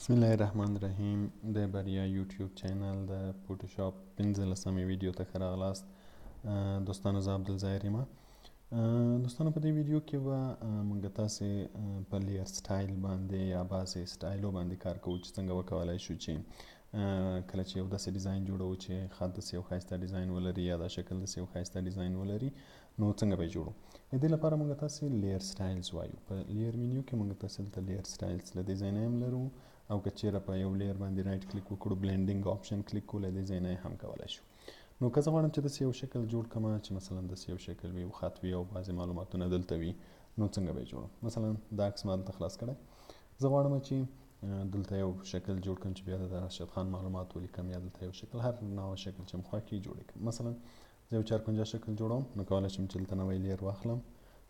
بسم الله الرحمن الرحیم. د بریا یوټیوب چینل د فوټوشاپ 15مې ویډیو ته ښه راغلاست. دوستانو زه عبدالظاهر یم. دوستانو په دې ویډیو کې به موږ تاسې په لیر سټایل باندې یا بعضې سټایلو باندې کار کوو چې څنګه وکولای شو چې کله چې یو داسې ډیزاین جوړوو چې خط داسې یو ښایسته ډیزاین ولري یا دا شکل داسې یو ښایسته ډیزاین ولري، نو څنګه به یې جوړو. د دې لپاره موږ تاسې لیر سټایلز وایو. په لیر منیو کې موږ تاسې دلته لیر سټایلز له دې ځای نه هم لرو، او که چیرې په یو لیر باندې رایټ کلیک وکړو، بلینډینګ آپشن کلیک کړو، له دې ځای نه هم کولی شو. نو که زه غواړم چې داسې یو شکل جوړ کړم چې مثلا داسې یو شکل وي، یو خط وي او بعضې معلوماتونه دلته وي، نو څنګه به یې جوړم. مثلا دا عکس ما دلته خلاص کړی. زه غواړم چې دلته یو شکل جوړ کړم چې بیا د راشد خان معلومات ولیکم، یا دلته یو شکل هر نوع شکل چې مې خوښ جوړ کړم. مثلا زه یو چارپنجه شکل جوړوم، نو کولی شم چې دلته نوی لیر واخلم،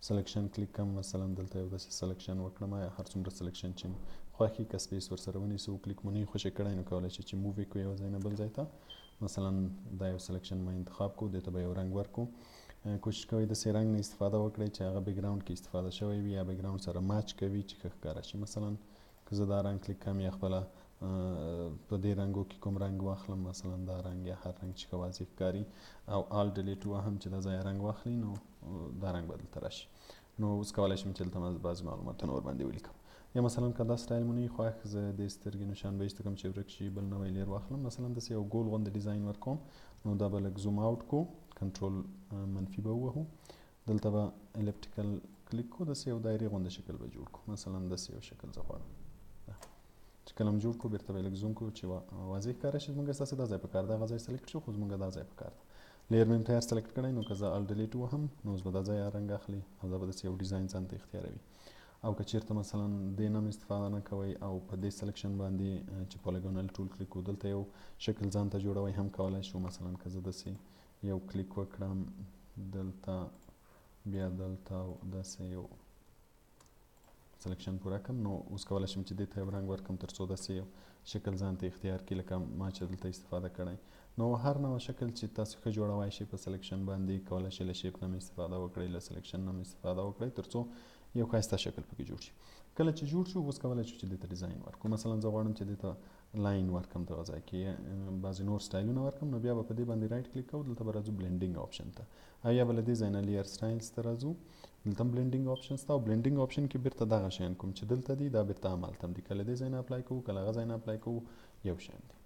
سلیکشن کلیک کړم، مثلا دلته یو داسې سلیکشن وکړم، یا هر څومره سلیکشن چې خوښي که سپیس ورسره ونیسو، کلیک مو نه خوشې کړی، نو کولی شي چې موو یې کړو یو ځای نه بل ځای ته. مثلا دا یو سلیکشن ما انتخاب کړو، دې ته به یو رنګ ورکړو. کوشش کوئ داسې رنګ نه استفاده وکړئ چې هغه بیکګراوند کې استفاده شوی وي یا بیکګراوند سره ماچ کوي چې ښه ښکاره شي. مثلا که زه دا رنګ کلیک کړم یا خپله په دې رنګو کې کوم رنګ واخلم، مثلا دا رنګ یا هر رنګ چې ښه واضح ښکاري، او آل ډیلیټ وهم چې دا ځای رنګ واخلي، نو دا رنګ به دلته راشي. نو اوس کولی شم چې دلته بعضې معلوماتونه ورباندې ولیکم. یا مثلا که دا سټایل مو نه وي خوښ، زه د سترګې نشان به ایسته کړم چې ورک شي، بل نوی لیر واخلم، مثلا داسې یو ګول غوندې ډیزاین ورکوم. نو دا به لږ زوم آوټ کړو، کنټرول منفي به ووهو، دلته به الپټیکل کلیک کړو، داسې یو دایرې غوندې شکل به جوړ کړو. مثلا داسې یو شکل زه غواړم چې کله هم جوړ کړو بېرته به یې لږ زوم کړو چې واضح ښکاره شي. زموږ ستاسې دا ځای په کار ده، هغه ځای سلیکټ شو، خو زموږ دا ځای په کار ده. لیر مې تیار سلیکټ کړی، نو که زه آل ډیلیټ وهم، نو اوس به دا ځای رنګ اخلي او دا به داسې یو ډیزاین ځان ته اختیاروي. او که چیرته مثلا دې نه هم استفاده نه کوئ او په دې سلیکشن باندې چې پولیګونل ټول کلیک کړو، دلته یو شکل ځان ته جوړوئ هم کولی شو. مثلا که زه داسې یو کلیک وکړم دلته، بیا دلته داسې یو سلیکشن پوره کړم، نو اوس کولی شم چې دې ته یو رنګ ورکړم تر څو داسې یو شکل ځان ته اختیار کړي لکه ما چې دلته استفاده کړی. نو هر نوع شکل چې تاسو ښه جوړوای شئ په سلیکشن باندې، کولی شئ له شیپ نه هم استفاده وکړئ، له سلیکشن نه هم استفاده وکړئ، تر څو یو ښایسته شکل پکې جوړ شي. کله چې جوړ شو، اوس کولی شو چې دې ته ډیزاین ورکړو. مثلا زه غواړم چې دې ته لاین ورکړم، دغه ځای کې بعضې نور سټایلونه ورکړم، نو بیا به په دې باندې رایټ کلیک کوو، دلته به راځو بلینډینګ آپشن ته، او یا به له دې ځای نه لیر سټایلز ته راځو، دلته هم بلینډینګ آپشن شته، او بلینډینګ آپشن کې بیرته دغه شیان کوم چې دلته دي دا بیرته همالته هم دي. که له دې ځای نه اپلای کوو، که له هغه ځای نه اپلای کوو، یو شیان دي.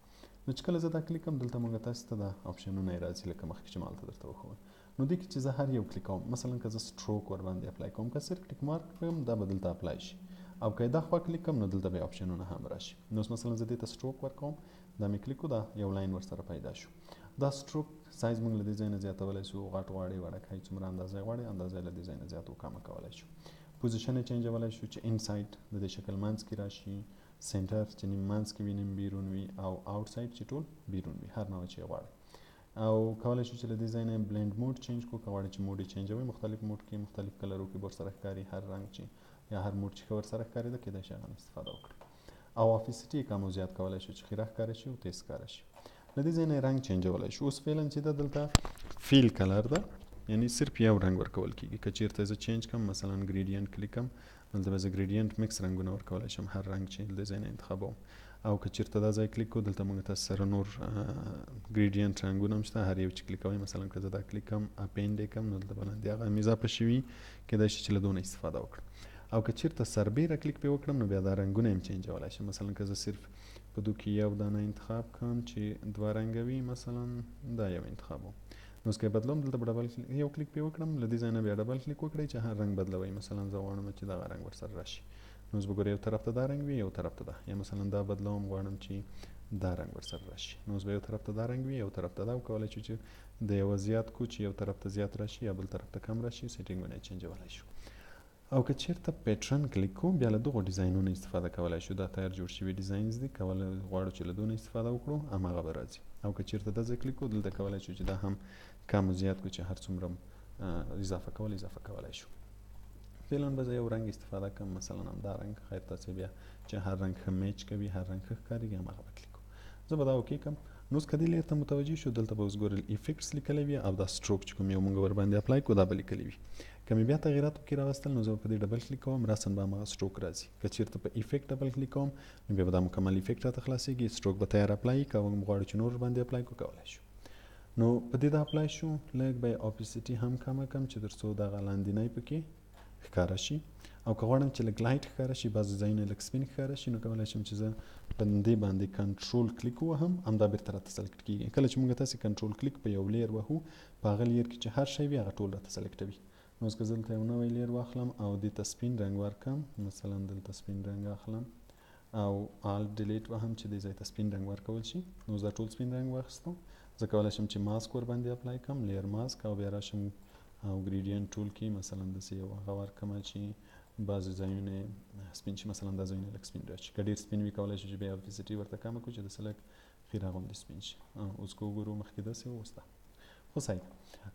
نو چې کله زه دا کلیک کوم، دلته موږ تاسو ته دا آپشنونه یې راځي لکه مخکې چې ما هلته درته وښودل. نو دې کې چې زه هر یو کلیک کوم، مثلا که زه سټروک ورباندې اپلای کوم، که صرف ټیک مارک کړم، دا به دلته اپلای شي، او که دا خوا کلیک کوم، نو دلته به آپشنونه هم راشي. نو مثلا زه دې ته سټروک ورکوم، دا مې کلیک کړو، دا یو لاین ورسره پیدا شو. دا سټروک سایز موږ له دې ځای نه زیاتولی شو، غټ غواړئ وړکی څومره اندازه غواړئ، اندازه له دې ځای نه زیات کمه کولی شو. پوزیشن یې چینجولی شو چې انسایډ د دې شکل منځ کې راشي، سنټر چې نیم منځ کې وي نیم بیرون وي، او آوټ سایډ چې ټول بیرون وي، هر نوع چې غواړئ. او کولی شو چې له دې ځای نه بلینډ موډ چینج کړو، که غواړئ چې موډ یې چینجوئ، مختلف موډ کې مختلف کلرو کې به ورسره ښکاري، هر رنګ چې یا هر موډ چې ښه ورسره ښکارېده کېدای شي هغه استفاده وکړئ. او افیسیټي یې کم او زیات کولی شو چې خیره ښکاره شي او تیز ښکاره شي. له دې ځای نه رنګ چینجولی شو. اوس فعلا چې دا دلته فیل کلر ده، یعنی صرف یو رنګ ورکول کېږي. که چیرته زه چینج کړم، مثلا ګریډینټ کلیک کړم، دلته به زه ګریډینټ مکس رنګونه ورکولی شم، هر رنګ چې له دې ځای نه انتخابوم. او که چیرته دا ځای کلیک کړو، دلته موږ تاسو سره نور ګریډینټ رنګونه هم شته، هر یو چې کلیک کوئ. مثلا که زه دا کلیک کړم، اپینډ یې کړم، نو دلته به لاندې هغه هم اضافه شوي، کېدای شي چې له دونه استفاده وکړم. او که چیرته سربیره کلیک پې وکړم، نو بیا دا رنګونه هم چینجولی شم. مثلا که زه صرف په دو کې یو دانه انتخاب کړم چې دوه رنګه وي، مثلا دا یو انتخابوم، نو اوس که یې بدلوم، دلته به ډبل یو کلیک پې وکړم، له دې ځای نه بیا ډبل کلیک وکړئ چې هر رنګ بدلوئ. مثلا زه غواړم چې دغه رنګ ورسره راشي، نو اوس به ګورئ یو طرف ته دا رنګ وي، یو طرف ته دا. یا مثلا دا بدلوم، غواړم چې دا رنګ ورسره راشي، نو اوس به یو طرف ته دا رنګ وي، یو طرف ته دا. کولی شو چې د یوه زیات کړو چې یو طرف ته زیات راشي یا بل طرف ته کم راشي، سیټینګونه یې چینجولی شو. او که چیرته پیټرن کلیک کوو، بیا له دغو ډیزاینونو استفاده کولی شو. دا تیار جوړ شوي ډیزاینز دي، کولی غواړو چې له دونه استفاده وکړو، هماغه به راځي. او که چیرته دا ځای کلیک کوو، دلته کولی شو چې دا هم کم او زیات کړو چې هر څومره اضافه کولی شو. فعلا به زه یو رنګ استفاده کوم، مثلا همدا رنګ، خیر تاسې بیا چې هر رنګ ښه میچ کوي، هر رنګ ښه ښکارېږي، هماغه به کلیک کوو. زه به دا اوکې کوم. نو اوس که دې لیر ته متوجه شو دلته به اوس ګورئ افیکټس لیکلی وي او دا سټروک چې کوم یو موږ ورباندې اپلای کړو دا به لیکلی وي. که مې بیا تغیرات پکې راوستل نو زه به په دې ډبل کلیک کوم راسن به هماغه سټروک راځي. که چېرته په افیکټ ډبل کلیک کوم نو بیا به دا مکمل افیکټ راته خلاصېږي، سټروک به تیار اپلای که موږ غواړو چې نور ورباندې اپلای کړو کولی شو. نو په دې دا اپلای شو لږ به یې اپیسټي هم کمه کړم چې تر څو دغه لاندینی پکې ښکاره شي، او که غواړم چې لږ لایټ ښکاره شي بعضې ځایونه لږ سپین ښکاره شي نو کولی شم چې زه په دې باندې کنټرول کلیک ووهم همدا بیرته راته سلیکټ کېږي. کله چې موږ تاسې کنټرول کلیک په یو لیر وهو په هغه لیر کې چې هر شی وي هغه ټول راته سلیکټوي. نو اوس که زه دلته یو نوی لیر واخلم او دې ته سپین رنګ ورکړم، مثلا دلته سپین رنګ اخلم او آلټ ډیلیټ وهم چې دې ځای ته سپین رنګ ورکول شي. نو اوس دا ټول سپین رنګ واخیستو. زه کولی شم چې ماسک ورباندې اپلای کړم، لیر ماسک، او بیا راشم او ګریډینټ ټول کې مثلا داسې یو هغه ورکړمه چې بعضې ځایونه سپین شي، مثلا دا ځایونه لږ سپین راشي. که ډېر سپین وي کولی شو چې بیا اپیسټي ورته کمه کړو چې داسې لږ خیره غوندې سپین شي. اوس که وګورو مخکې داسې و، اوس دا خو صحیح ده.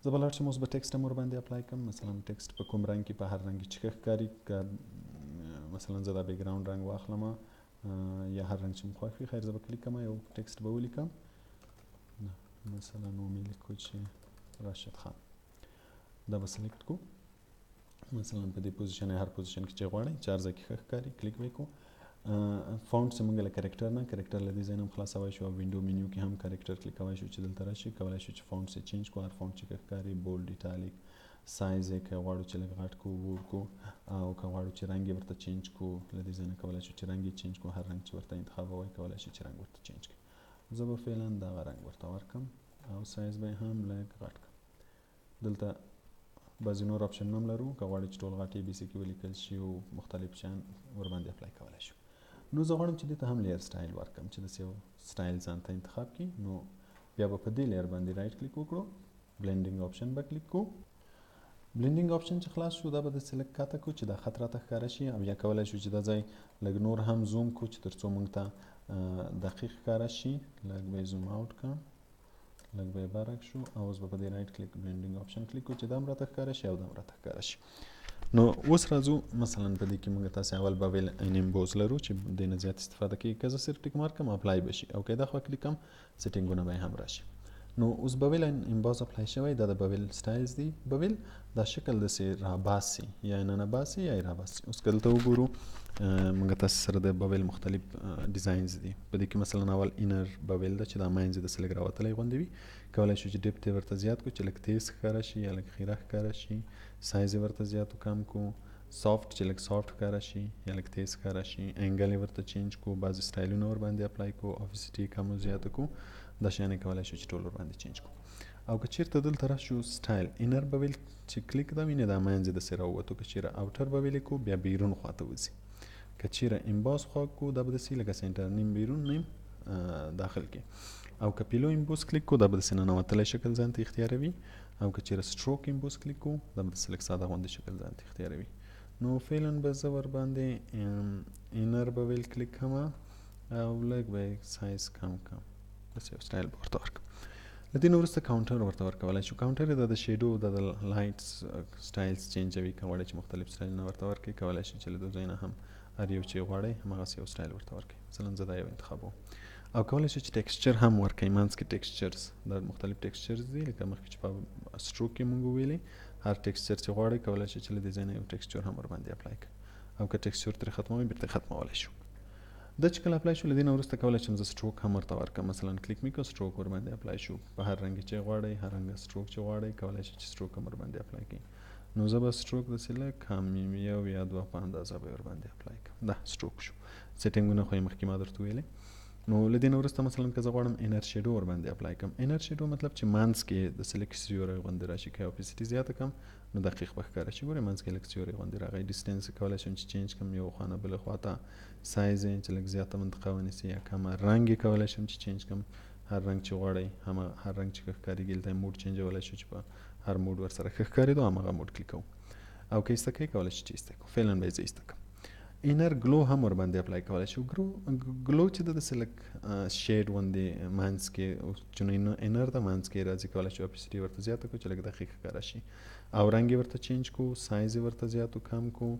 زه به لاړ شم اوس به ټکسټ هم ورباندې اپلای کړم. مثلا ټکسټ په کوم رنګ کې په هر رنګ کې چې ښه ښکاري، که مثلا زه دا بیکګراوند رنګ واخلم یا هر رنګ چې مې خوښ وي. خیر زه به کلیک کړم یو ټکسټ به ولیکم، مثلا ومې لیکو چې راشد خان، دا به سلیکټ کو. مثلا په دې پوزیشن هر پوزیشن کې چې غواړئ چې هر ځای کې ښه ښکاري کلیک وکړو. فونټ چې موږ له کرکټر نه کرکټر له دې ځای نه هم خلاصولی شو او وینډو منیو کې هم کرکټر کلیکولی شو چې دلته راشي. کولی شو چې فونټس یې چینج کړو، هر فونټ چې ښه ښکاري، بولډ، ایټالیک، سایز یې که غواړو چې لږ غټ کړو ور کړو، او که غواړو چې رنګ یې ورته چینج کړو له دې ځای نه کولی شو چې رنګ یې چینج کړو. هر رنګ چې ورته انتخابوئ کولی شي چې رنګ ورته چینج کړي. زه به فعلا دغه رنګ ورته ورکړم او سایز به یې هم لږ غټ کړم. دلته بعضې نور اپشنونه هم لرو، که غواړئ چې ټول غټ ABC کې ولیکل شي او مختلف شیان ورباندې اپلای کولی شو. نو زه غواړم چې دې ته هم لیر سټایل ورکړم چې داسې یو سټایل ځان ته انتخاب کړي. نو بیا به په دې لیر باندې رایټ کلیک وکړو، بلینډینګ آپشن به کلیک کړو. بلینډینګ آپشن چې خلاص شو دا به داسې لږ کاته کړو چې دا خط راته ښکاره شي، او یا کولی شو چې دا ځای لږ نور هم زوم کړو چې تر څو موږ ته دقیق ښکاره شي. لږ به یې زوم آوټ کړم، لږ به یې برعکس شو، او اوس به په دې رایټ کلیک بلینډینګ آپشن کلیک کړو چې دا هم راته ښکاره شي او دا هم راته ښکاره شي. نو اوس راځو مثلا په دې کې موږ تاسې اول بویل ان امبوز لرو چې دې نه زیات استفاده کوي. که زه صرف ټیک مارک کړم اپلای به شي، او که دا خوا کلیک کړم سیټینګونه به هم راشي. نو اوس بویل ان امبوز اپلای شوی، دا د بویل سټایلز دی. بویل دا شکل داسې راباسي، یا ننه باسي یا یې راباسي. اوس که دلته وګورو موږ تاسې سره د بویل مختلف ډیزاینز دي. په دې کې مثلا اول اینر بویل ده چې دا منځ یې داسې لږ راوتلی غوندې وي. کولی شو چې ډیپت یې ورته زیات کړو چې لږ تیز ښکاره شي یا لږ خیره ښکاره شي. سایز یې ورته زیات و کم کړو. سافت چې لږ سافت ښکاره شي یا لږ تیز ښکاره شي. انګل یې ورته چینج کړو، بعضې سټایلونه ورباندې اپلای کړو، اپیسټي یې کم و زیاته کړو. دا شیان یې کولی شو چې ټول ورباندې چینج کړو. او که چېرته دلته راشو سټایل اینر بویل چې کلیک دا وینې دا منځ یې داسې راووتو. که چېرې اوټر بویل یې کړو بیا بیرون خواته وځي. که چېرې امباس خوا کړو دا به داسې لکه سینټر نیم بیرون نیم داخل کې. او که پیلو امبوس کلیک کړو دا به داسې ننوتلی شکل ځان ته اختیاروي. او که چېرې سټروک امبوس کلیک کړو دا به داسې لږ ساده غوندې شکل ځان ته اختیاروي. نو فعلا به زه ورباندې اینر بویل کلیک کړم او لږ به یې سایز کم کړم، داسې یو سټایل به ورته ورکړم. له دې نه وروسته کاونټر ورته ورکولی شو. کاونټر یې د شیډو د لایټس سټایلز چینجوي. که غواړئ چې مختلف سټایلونه ورته ورکړئ کولی شئ چې له دې ځای نه هم هر یو چې غواړئ همغسې یو سټایل ورته ورکړئ. مثلا زه دا یو انتخابوم. او کولی شئ چې ټکسچر هم ورکړئ. منځ کې ټکسچرز دا مختلف ټکسچرز دي، لکه مخکې چې په سټروک کې مونږ وویلې هر ټکسچر چې غواړئ کولی شئ چې له دې ځای نه یو ټکسچر هم ورباندې اپلای کړئ. او که ټکسچر ترې ختموئ بیرته ختمولی شو. دا چې کله اپلای شو له دې نه وروسته کولی شم زه سټروک هم ورته ورکړم. مثلا کلیک مې کړو سټروک ورباندې اپلای شو. په هر رنګ چې غواړئ هر رنګه سټروک چې غواړئ کولی شئ چې سټروک هم ورباندې اپلای کړئ. نو زه به سټروک داسې لږ کم یو یا دوه په اندازه به یې ورباندې اپلای کړم. دا سټروک شو. سیټینګونه خو یې مخکې ما درته ویلې. نو له دې نه وروسته مثلا که زه غواړم انر شیډو ورباندې اپلای کړم. انر شیډو مطلب چې منځ کې داسې لږ سیوری غوندې راشي. که اپیسټي زیاته کړم نو دقیق به ښکاره شي. ګورئ منځ کې لږ سیوری غوندې راغی. ډسټنس کولی شم چې چینج کړم یو خوا نه بلې خوا ته. سایز یې چې لږ زیاته منطقه ونیسي یا کمه. رنګ یې کولی شم چې چینج کړم. هر رنګ چې غواړئ هر رنګ چې ښه ښکارېږي دلته موډ چینجولی شو چې په هر موډ ورسره ښه ښکارېدو همغه موډ کلیک کوو. او که ایسته کوئ کولی شئ چې ایسته کړو. فعلا به یې زه ایسته کړم. اینر ګلو هم ورباندې اپلای کولی شو. ګلو چې ده داسې لږ شیډ غوندې منځ کې چې اینر ده منځ کې راځي. کولی شو اپیسټي ورته زیاته کړو چې لږ دقیق ښکاره شي. او رنګ یې ورته چینج کړو، سایز یې ورته زیات و کم کړو،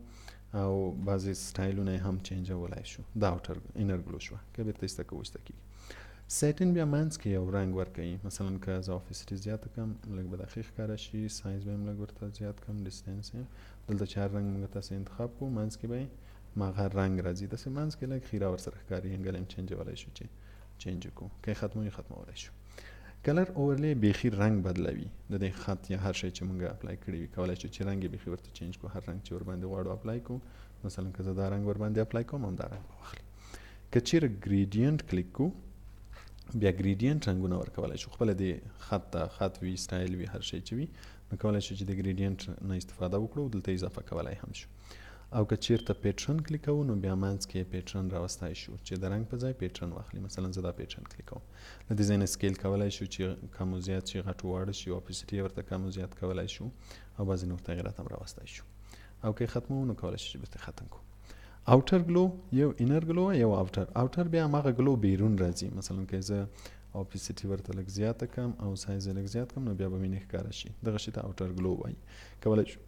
او بعضې سټایلونه یې هم چینجولی شو. دا اینر ګلو شوه. که بیرته ایسته کوو ایسته کېږي. سیټین بیا منځ کې یو رنګ ورکوي. مثلا که زه اپاسیټي زیاته کړم لږ به دقیق ښکاره شي، سایز به یې لږ ورته زیات کړم، ډسټنس یې دلته چې هر رنګ موږ تاسې انتخاب کړو منځ کې به یې مغه رنګ راځي، داسې منځ کې لږ خیره ورسره ښکاري، انګل هم چینجولی شو چې چینج کړو، که یې ختمولی شو. کلر اوورلی بیخي رنګ بدلوي د دې خط یا هر شی چې موږ اپلای کړی وي. کولی شو چې رنګ یې بیخي ورته چینج کړو، هر رنګ چې ورباندې غواړو اپلای کړو. مثلا که زه دا رنګ ورباندې اپلای کوم هم دا رنګ به واخلي. که چیرې ګریډینټ کلیک کړو بیا ګریډینټ رنګونه ورکولی شو، خپله د خط وي، سټایل وي، هر شی چې وي نو کولی شو چې د ګریډینټ نه استفاده وکړو، دلته اضافه کولی هم شو. او که چیرته پیټرن کلیک کوو نو بیا منځ کې پیټرن راوستی شو چې د رنګ په ځای پیټرن واخلي. مثلا زه دا پیټرن کلیک کوم، له دې ځای نه سکیل کولی شو چې کم و زیات شي، غټ و واړه شي، اپاسیټي یې ورته کم و زیات کولی شو او بعضې نور تغیرات هم راوستی شو. او که یې ختموو نو کولی شو چې بېرته ختم کړو. اوټر ګلو یو اینر ګلو یو اوټر بیا هماغه ګلو بیرون راځي. مثلا که زه اپاسیټي ورته لږ زیاته کړم او سایز یې لږ زیات کړم نو بیا به مې نه ښکاره شي، دغه شي ته اوټر ګلو وایي. کولی شو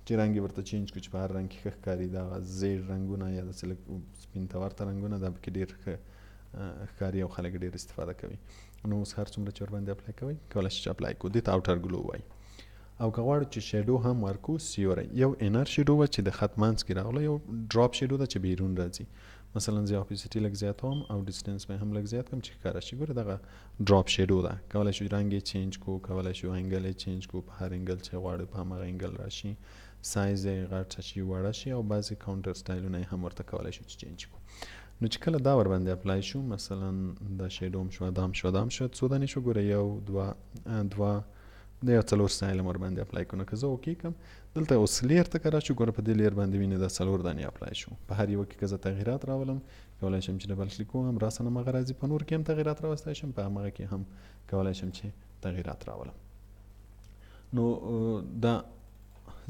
چې رنګ یې ورته چینج کړو چې په هر رنګ کې ښه ښکاري. دغه زیړ رنګونه یا داسې لږ سپین ته ورته رنګونه دا پکې ډېر ښه ښکاري او خلک ډېر استفاده کوي. نو اوس هر څومره چې ورباندې اپلای کوئ کولی شئ چې اپلای کړو، دې ته اوټر ګلو وایي. او که غواړو چې شیډو هم ورکو، سیوری یو انر شیډو وه چې د خط منځ کې راغله، یو ډراپ شیډو ده چې بیرون راځي. مثلا زه اپاسیټي لږ زیاتوم او ډسټنس به هم لږ زیات کړم چې ښکاره شي. ګوره دغه ډراپ شیډو ده، کولی شو رنګ یې چینج کړو، کولی شو انګل یې چینج کړو، په هر انګل چې غواړو په هماغه انګل راشي، سایز یې غټ شي، وړه شي، او بعضې کاونټر سټایلونه یې هم ورته کولی شو چې چینج کړو. نو چې کله دا ورباندې اپلای شو، مثلا دا شیډو هم شوه، دا هم شوه، دا هم شوه، څو دانې شو ګوره، یو دوه د یو 4 سټایل هم ورباندې اپلای کړو. نو که زه اوکې کړم دلته اوس لیر ته که راشو، ګوره په دې لیر باندې وینې دا 4 دانې اپلای شو. په هر یوه کې که زه تغییرات راولم کولی شم چې ډبل کلیک ووهم، راسره همغه راځي. په نور کې هم تغییرات راوستی شم، په همغه کې هم کولی شم چې تغییرات راولم. نو دا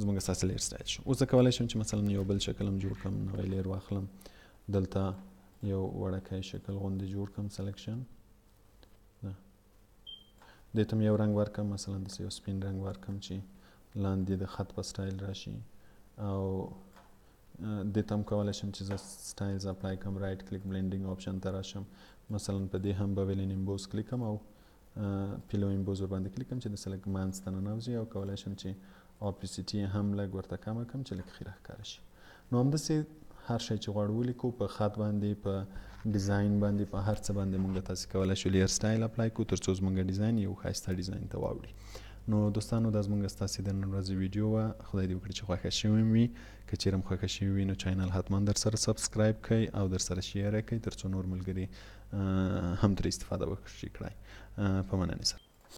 زموږ اساسي لیر سټایل شو. اوس زه کولی شم چې مثلا یو بل شکل هم جوړ کړم، نوی لیر واخلم، دلته یو وړکی شکل غوندې جوړ کړم، سلیکشن دې ته یو رنګ ورکړم، مثلا داسې یو سپین رنګ ورکړم چې لاندې د خط په سټایل راشي. او دې ته هم کولی شم چې زه سټایلز اپلای کړم، رایټ کلیک بلینډینګ آپشن ته راشم، مثلا په دې هم بویلین امبوز کلیک کړم او پیلو امبوز ورباندې کلیک کړم چې داسې لږ منځ ته ننوځي. او کولی شم چې اپاسیټي هم لږ ورته کمه کړم چې لږ خیره ښکاره شي. نو همداسې هر شی چې غواړو ولیکو، په خط باندې، په ډیزاین باندې، په هر څه باندې موږ تاسې کولی شو لیر سټایل اپلای کړو تر څو زموږ ډیزاین یو ښایسته ډیزاین ته واوړي. نو دوستانو دا زموږ ستاسې د نن ورځې ویډیو وه. خدای دې وکړي چې خوښه شوې وي. که چیرې هم خوښه شوې وي نو چینل حتما در سره سبسکرایب کړئ او در سره شیر یې کړئ تر څو نور ملګري هم ترې استفاده وکړي. په مننې سره.